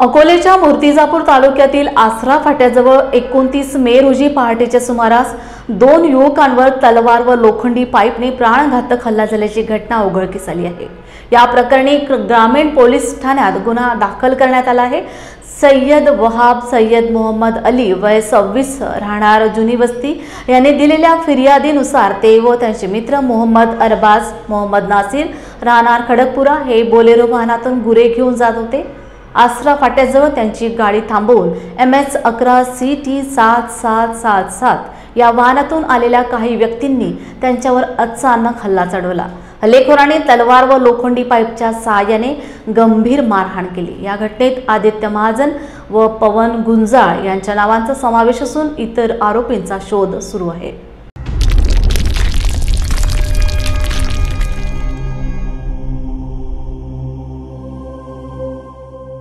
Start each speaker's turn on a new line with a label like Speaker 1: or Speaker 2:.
Speaker 1: अकोलेच्या मूर्तिजापूर तालुक्यातील आसरा फाट्याजवळ 29 मे रोजी पहाटेच्या सुमारास 2 युवकांवर तलवार व लोखंडी पाईपने प्राणघातक हल्ला झाल्याची घटना उघडकीस आली आहे। या प्रकरणी ग्रामीण पोलीस ठाण्यात गुन्हा दाखल करण्यात आला आहे। सय्यद वहाब सय्यद मोहम्मद अली वय 26 राहणार जुनी वस्ती यांनी दिलेल्या फिर्यादीनुसार ते व त्यांचे मित्र मोहम्मद अरबाज मोहम्मद नासिर राहणार खडकपुरा हे बोलेरो वाहनातून गुरे घेऊन जात होते। आसरा फाट्याजवळ त्यांची गाडी थांबवून MS 11 CT 7777 या वाहनातून आलेल्या काही व्यक्तींनी त्यांच्यावर अचानक हल्ला चढवला। हल्लेखोरांनी तलवार व लोखंडी पाईपच्या सहाय्याने गंभीर मारहाण केली। या घटनेत आदित्य महाजन व पवन गुंजाळ यांच्या नावांचा समावेश असून इतर आरोपींचा शोध सुरू आहे।